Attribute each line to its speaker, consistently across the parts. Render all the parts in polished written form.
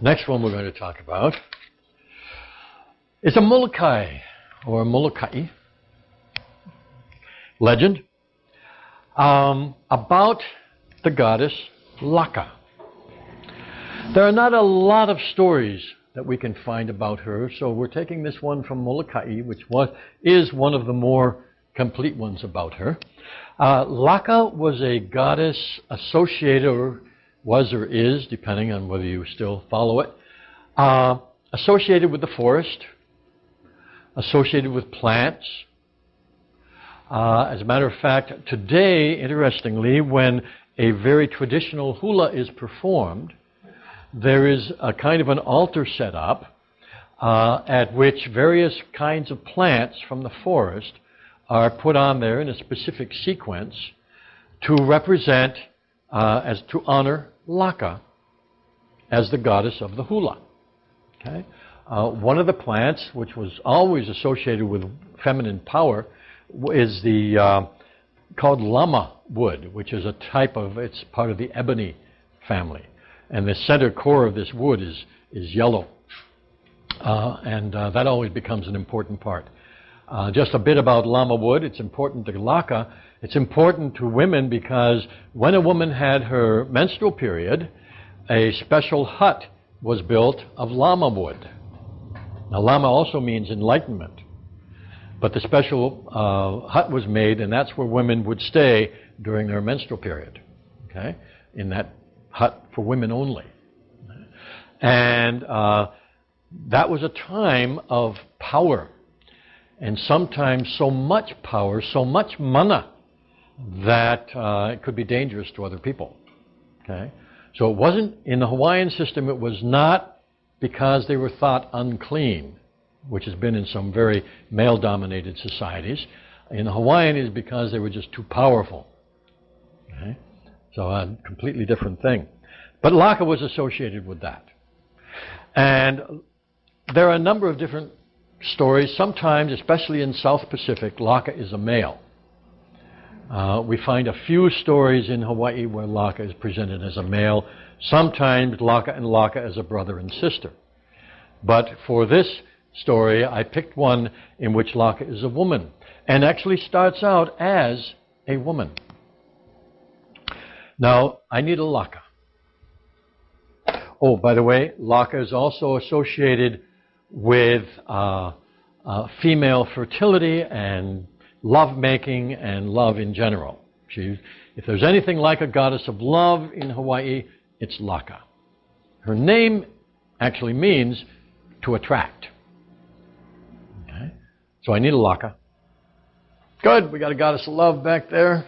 Speaker 1: Next one we're going to talk about is a Molokai or Molokai legend about the goddess Laka. There are not a lot of stories that we can find about her, so we're taking this one from Molokai, which is one of the more complete ones about her. Laka was a goddess associated, or was or is, depending on whether you still follow it, associated with the forest, associated with plants. As a matter of fact, today, interestingly, when a very traditional hula is performed, there is a kind of an altar set up at which various kinds of plants from the forest are put on there in a specific sequence to represent, as to honor Laka as the goddess of the hula. Okay? One of the plants, which was always associated with feminine power, is the called llama wood, which is a type of, it's part of the ebony family. And the center core of this wood is yellow. And that always becomes an important part. Just a bit about llama wood. It's important to Laka. It's important to women because when a woman had her menstrual period, a special hut was built of llama wood. Now, llama also means enlightenment. But the special hut was made, and that's where women would stay during their menstrual period. Okay? In that hut for women only. And that was a time of power. And sometimes so much power, so much mana, that it could be dangerous to other people. Okay? So it wasn't, in the Hawaiian system, it was not because they were thought unclean, which has been in some very male-dominated societies. In the Hawaiian, it is because they were just too powerful. Okay? So a completely different thing. But Laka was associated with that. And there are a number of different stories. Sometimes, especially in South Pacific, Laka is a male. We find a few stories in Hawaii where Laka is presented as a male. Sometimes Laka and Laka as a brother and sister. But for this story, I picked one in which Laka is a woman and actually starts out as a woman. Now, I need a Laka. Oh, by the way, Laka is also associated with female fertility and love-making and love in general. If there's anything like a goddess of love in Hawaii, it's Laka. Her name actually means to attract. Okay? So I need a Laka. Good, we got a goddess of love back there.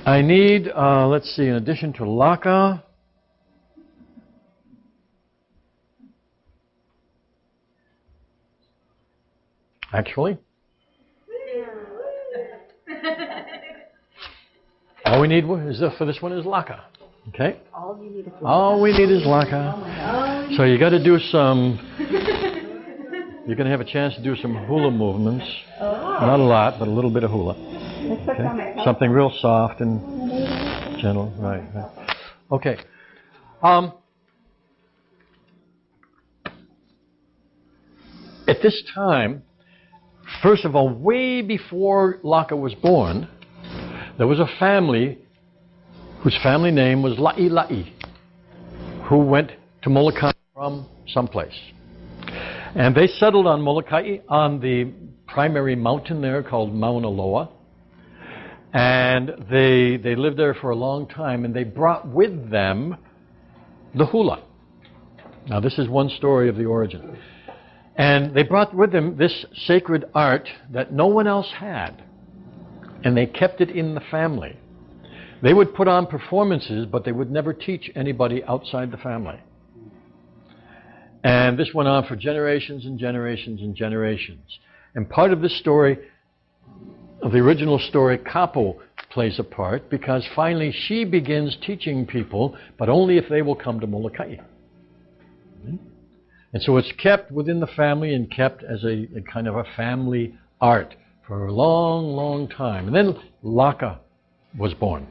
Speaker 1: I need, let's see, in addition to Laka, actually, all we need for this one is Laka. Okay?
Speaker 2: All you need is Laka.
Speaker 1: All we need is Laka.
Speaker 2: Oh my God.
Speaker 1: So you got to do some, you're going to have a chance to do some hula movements.
Speaker 2: Oh.
Speaker 1: Not a lot, but a little bit of hula. Okay? Something real soft and gentle. Right. Okay. At this time, first of all, way before Laka was born, there was a family whose family name was La'i, who went to Molokai from someplace. And they settled on Molokai, on the primary mountain there called Mauna Loa. And they lived there for a long time, and they brought with them the hula. Now, this is one story of the origin. And they brought with them this sacred art that no one else had. And they kept it in the family. They would put on performances, but they would never teach anybody outside the family. And this went on for generations and generations and generations. And part of this story, of the original story, Kapo plays a part, because finally she begins teaching people, but only if they will come to Molokai. And so it's kept within the family and kept as a kind of a family art for a long, long time. And then Laka was born.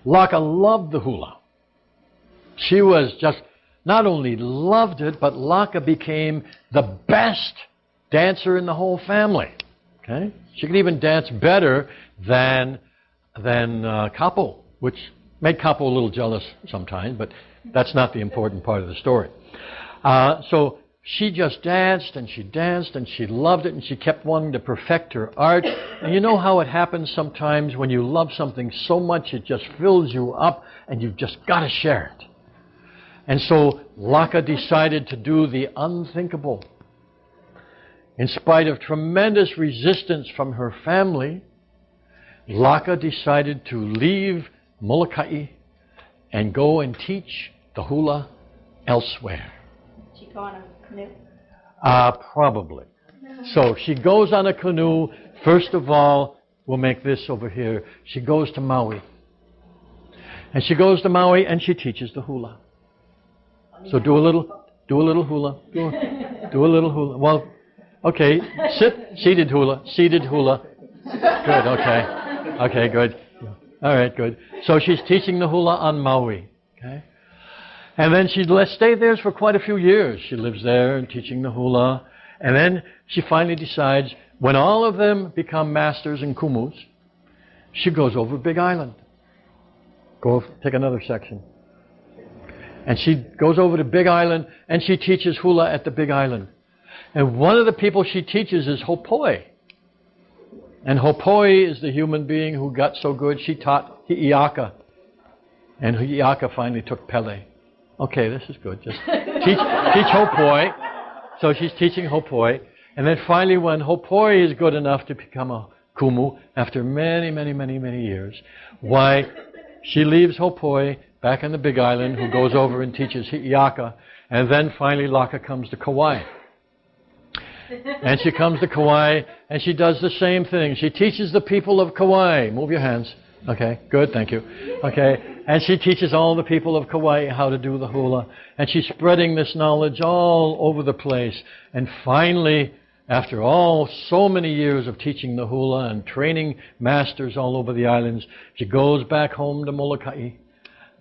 Speaker 1: Laka loved the hula. She was just, not only loved it, but Laka became the best dancer in the whole family. Okay? She could even dance better than Kapo, which made Kapo a little jealous sometimes, but that's not the important part of the story. So she just danced and she loved it, and she kept wanting to perfect her art. And you know how it happens sometimes when you love something so much it just fills you up and you've just got to share it. And so Laka decided to do the unthinkable. In spite of tremendous resistance from her family, Laka decided to leave Molokai and go and teach the hula elsewhere.
Speaker 2: Did she go on a canoe?
Speaker 1: Probably. So she goes on a canoe. First of all, we'll make this over here. She goes to Maui. And she goes to Maui and she teaches the hula. So do a little hula. Do a little hula. Well, okay, seated hula. Good, okay. Okay, good. All right, good. So she's teaching the hula on Maui, okay? And then she stayed there for quite a few years. She lives there and teaching the hula. And then she finally decides, when all of them become masters in kumus, she goes over Big Island. Go take another section. And she goes over to Big Island and she teaches hula at the Big Island. And one of the people she teaches is Hopoi. And Hopoi is the human being who got so good she taught Hi'iaka. And Hi'iaka finally took Pele. Okay, this is good. Just teach Hopoi. So she's teaching Hopoi. And then finally when Hopoi is good enough to become a kumu, after many, many, many, many years, why, she leaves Hopoi back on the Big Island, who goes over and teaches Hi'iaka. And then finally Laka comes to Kauai. And she comes to Kauai and she does the same thing. She teaches the people of Kauai. Move your hands. Okay, good, thank you. Okay, and she teaches all the people of Kauai how to do the hula. And she's spreading this knowledge all over the place. And finally, after so many years of teaching the hula and training masters all over the islands, she goes back home to Molokai,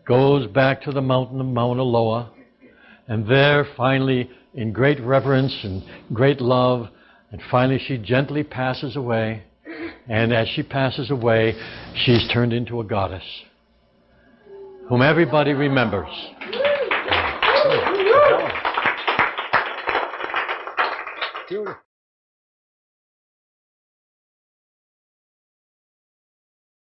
Speaker 1: goes back to the mountain of Mauna Loa, and there finally, in great reverence and great love, and finally she gently passes away. And as she passes away, she's turned into a goddess, whom everybody remembers. Beautiful.